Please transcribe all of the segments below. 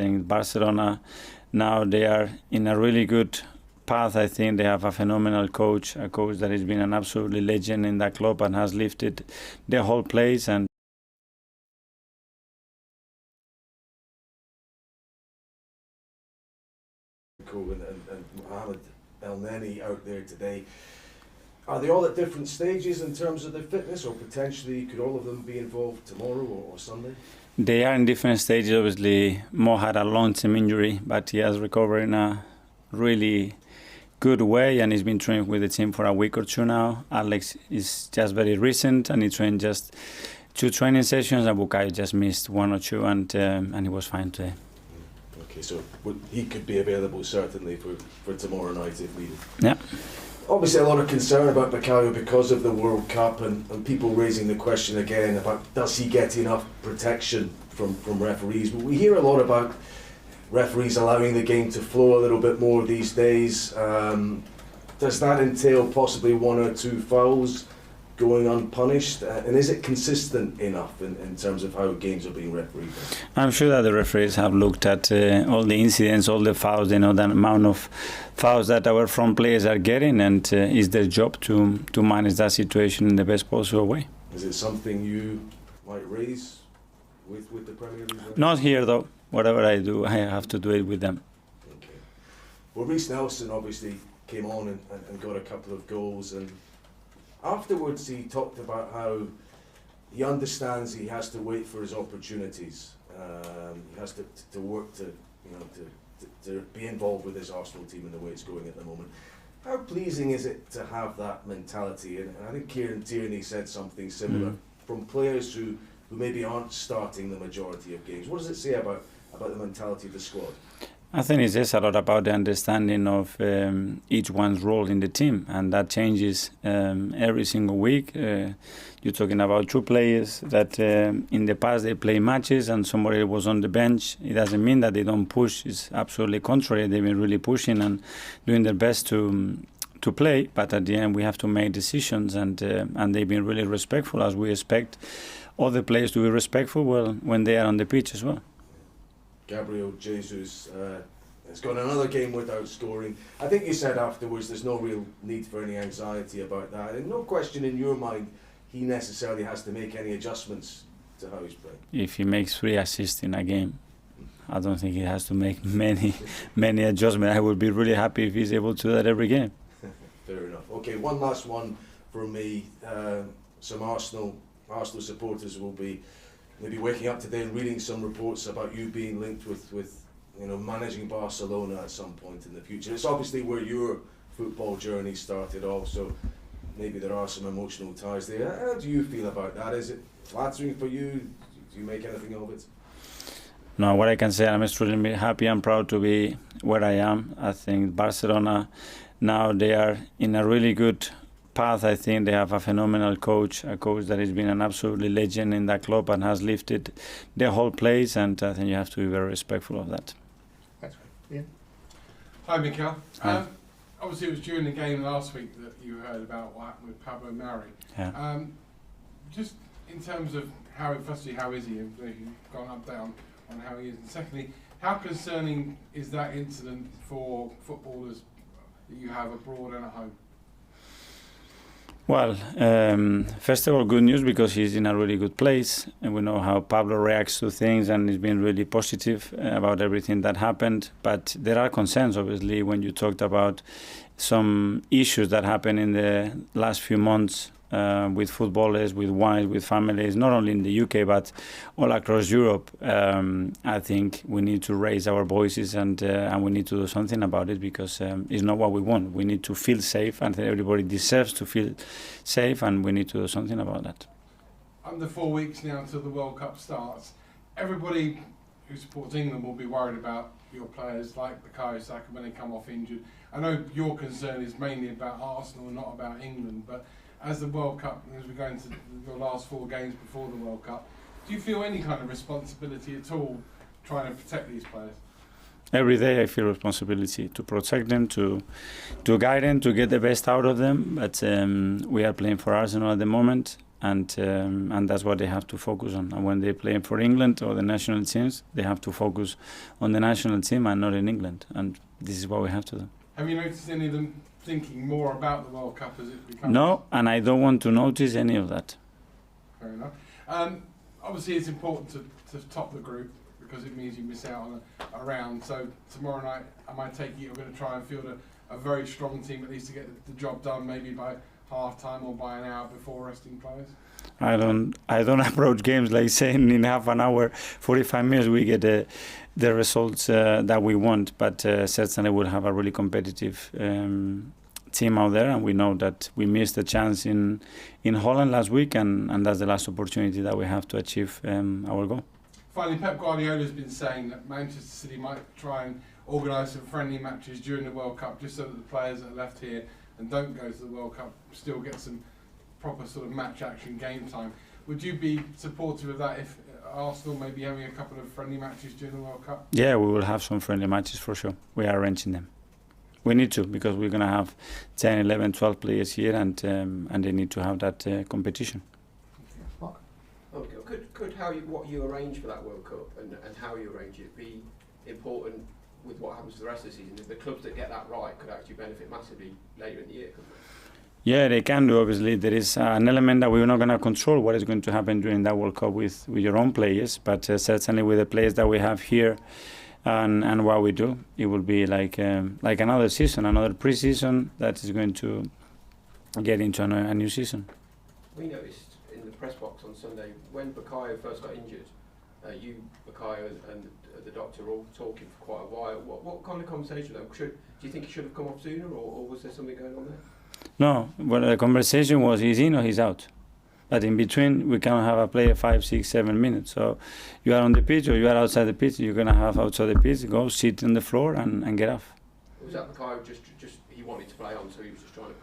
I think Barcelona, now they are in a really good path. I think they have a phenomenal coach, a coach that has been an absolutely legend in that club and has lifted the whole place. And and Mohamed El Neni out there today. Are they all at different stages in terms of their fitness, or potentially could all of them be involved tomorrow or Sunday? They are in different stages. Obviously, Mo had a long-term injury, but he has recovered in a really good way, and he's been training with the team for a week or two now. Alex is just very recent, and he trained just 2 training sessions, and Bukayo just missed 1 or 2, and he was fine today. Okay, so he could be available certainly for tomorrow night if needed. Yeah. Obviously a lot of concern about Bukayo because of the World Cup and people raising the question again about does he get enough protection from referees. But we hear a lot about referees allowing the game to flow a little bit more these days. Does that entail possibly 1 or 2 fouls going unpunished? And is it consistent enough in terms of how games are being refereed? I'm sure that the referees have looked at all the incidents, all the fouls, they know the amount of fouls that our front players are getting, and it's their job to manage that situation in the best possible way. Is it something you might raise with the Premier League? Not here though. Whatever I do, I have to do it with them. Okay. Well, Reece Nelson obviously came on and got a couple of goals, and afterwards he talked about how he understands he has to wait for his opportunities. He has to work to be involved with his Arsenal team in the way it's going at the moment. How pleasing is it to have that mentality? And I think Kieran Tierney said something similar from players who maybe aren't starting the majority of games. What does it say about the mentality of the squad? I think it says a lot about the understanding of each one's role in the team, and that changes every single week. You're talking about 2 players that in the past they play matches and somebody was on the bench. It doesn't mean that they don't push. It's absolutely contrary. They've been really pushing and doing their best to play, but at the end we have to make decisions, and they've been really respectful, as we expect all the players to be respectful when they are on the pitch as well. Gabriel Jesus has got another game without scoring. I think you said afterwards there's no real need for any anxiety about that, and no question in your mind he necessarily has to make any adjustments to how he's playing. If he makes 3 assists in a game, I don't think he has to make many adjustments. I would be really happy if he's able to do that every game. Fair enough. Okay, one last one from me. Some Arsenal supporters will be maybe waking up today and reading some reports about you being linked with managing Barcelona at some point in the future. It's obviously where your football journey started off, so maybe there are some emotional ties there. How do you feel about that? Is it flattering for you? Do you make anything of it? No, what I can say, I'm extremely happy and proud to be where I am. I think Barcelona, now they are in a really good path. I think they have a phenomenal coach, a coach that has been an absolutely legend in that club and has lifted the whole place, and I think you have to be very respectful of that. That's right. Yeah. Hi, Mikel. Hi. Obviously, it was during the game last week that you heard about what happened with Pablo Mari. Yeah. Just in terms of firstly, how is he? You've gone up, down on how he is. And secondly, how concerning is that incident for footballers that you have abroad and at home? Well, first of all, good news, because he's in a really good place, and we know how Pablo reacts to things, and he's been really positive about everything that happened. But there are concerns, obviously, when you talked about some issues that happened in the last few months with footballers, with wives, with families, not only in the UK but all across Europe. I think we need to raise our voices, and we need to do something about it, because it's not what we want. We need to feel safe, and everybody deserves to feel safe, and we need to do something about that. Under 4 weeks now until the World Cup starts, everybody who supports England will be worried about your players like Bukayo Saka when they come off injured. I know your concern is mainly about Arsenal and not about England, but as the World Cup, as we go into your last 4 games before the World Cup, do you feel any kind of responsibility at all trying to protect these players? Every day I feel responsibility to protect them, to guide them, to get the best out of them. But we are playing for Arsenal at the moment. and that's what they have to focus on. And when they play for England or the national teams, they have to focus on the national team and not in England. And this is what we have to do. Have you noticed any of them thinking more about the World Cup as it becomes? No, and I don't want to notice any of that. Fair enough. Obviously, it's important to top the group because it means you miss out on a round. So tomorrow night, am I taking it you're going to try and field a very strong team at least to get the job done, maybe by half time or by an hour before resting players? I don't approach games like saying in half an hour, 45 minutes we get the results that we want, but certainly we'll have a really competitive team out there, and we know that we missed the chance in Holland last week, and that's the last opportunity that we have to achieve our goal. Finally, Pep Guardiola has been saying that Manchester City might try and organise some friendly matches during the World Cup just so that the players that are left here and don't go to the World Cup still get some proper sort of match action game time. Would you be supportive of that if Arsenal may be having a couple of friendly matches during the World Cup? Yeah, we will have some friendly matches for sure. We are arranging them. We need to, because we're going to have 10, 11, 12 players here, and they need to have that competition. Mark? Okay. Could what you arrange for that World Cup and how you arrange it be important with what happens to the rest of the season? The clubs that get that right could actually benefit massively later in the year, couldn't they? Yeah, they can do. Obviously, there is an element that we're not going to control what is going to happen during that World Cup with your own players, but certainly with the players that we have here and what we do, it will be like another season, another pre-season that is going to get into a new season. We noticed in the press box on Sunday when Bukayo first got injured, you, Bukayo, and the doctor were all talking for quite a while. What kind of conversation? Do you think he should have come off sooner, or was there something going on there? No, well, the conversation was he's in or he's out. But in between, we cannot have a player 5, 6, 7 minutes. So you are on the pitch or you are outside the pitch. You're going to have outside the pitch, go sit on the floor and get off. Was that Bukayo just he wanted to play on, so he was just trying to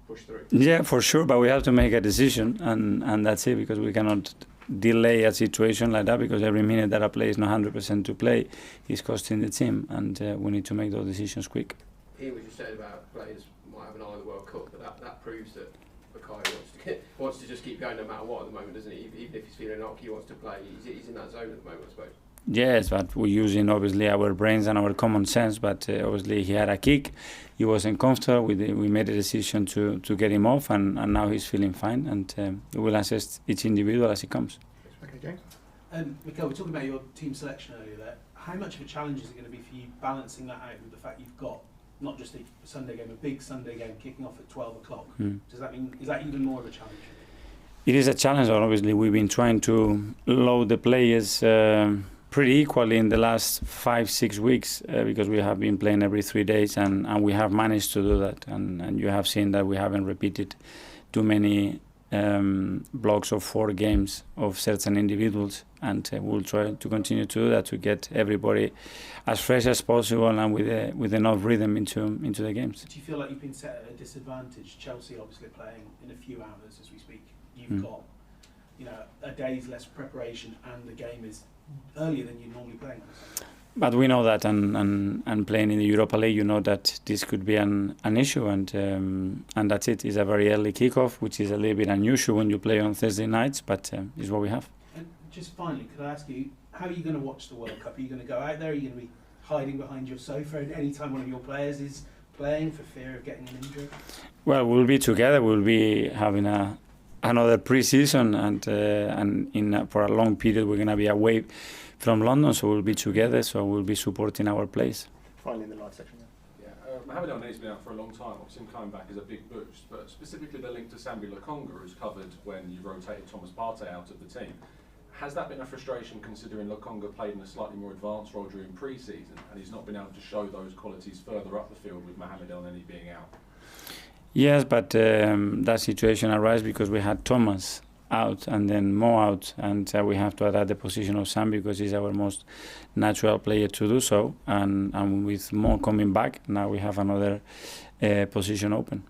push through? Yeah, for sure. But we have to make a decision, and that's it, because we cannot delay a situation like that, because every minute that a player is not 100% to play is costing the team, and we need to make those decisions quick. Ian was just saying about players might have an eye on the World Cup, but that proves that Bukayo wants to just keep going no matter what at the moment, doesn't he? Even if he's feeling knocked, he wants to play. He's in that zone at the moment, I suppose. Yes, but we're using obviously our brains and our common sense. But obviously he had a kick, he wasn't comfortable. We made a decision to get him off, and now he's feeling fine. And we will assess each individual as he comes. Okay, James. Mikel, we're talking about your team selection earlier there. How much of a challenge is it going to be for you balancing that out with the fact you've got not just a Sunday game, a big Sunday game kicking off at 12 o'clock? Does that mean, is that even more of a challenge? It is a challenge. Obviously, we've been trying to load the players pretty equally in the last 5-6 weeks because we have been playing every 3 days, and we have managed to do that. And you have seen that we haven't repeated too many blocks of 4 games of certain individuals, and we'll try to continue to do that to get everybody as fresh as possible and with enough rhythm into the games. Do you feel like you've been set at a disadvantage? Chelsea obviously playing in a few hours as we speak. You've got, a day's less preparation, and the game is earlier than you normally play on Sunday. But we know that, and playing in the Europa League, you know that this could be an issue, and that's it. It's a very early kickoff, which is a little bit unusual when you play on Thursday nights, but it's what we have. And just finally, could I ask you, how are you going to watch the World Cup? Are you going to go out there? Are you going to be hiding behind your sofa any time one of your players is playing for fear of getting an injury? Well, we'll be together. We'll be having another pre-season, and for a long period we're going to be away from London, so we'll be together, so we'll be supporting our players. Finally in the live section. Mohamed El Neni's been out for a long time. Obviously, him coming back is a big boost, but specifically the link to Sambi Lokonga, who's covered when you rotated Thomas Partey out of the team. Has that been a frustration, considering Lokonga played in a slightly more advanced role during pre-season, and he's not been able to show those qualities further up the field with Mohamed El Neni being out? Yes, but that situation arose because we had Thomas out and then Mo out, and we have to adapt the position of Sam because he's our most natural player to do so, and with Mo coming back, now we have another position open.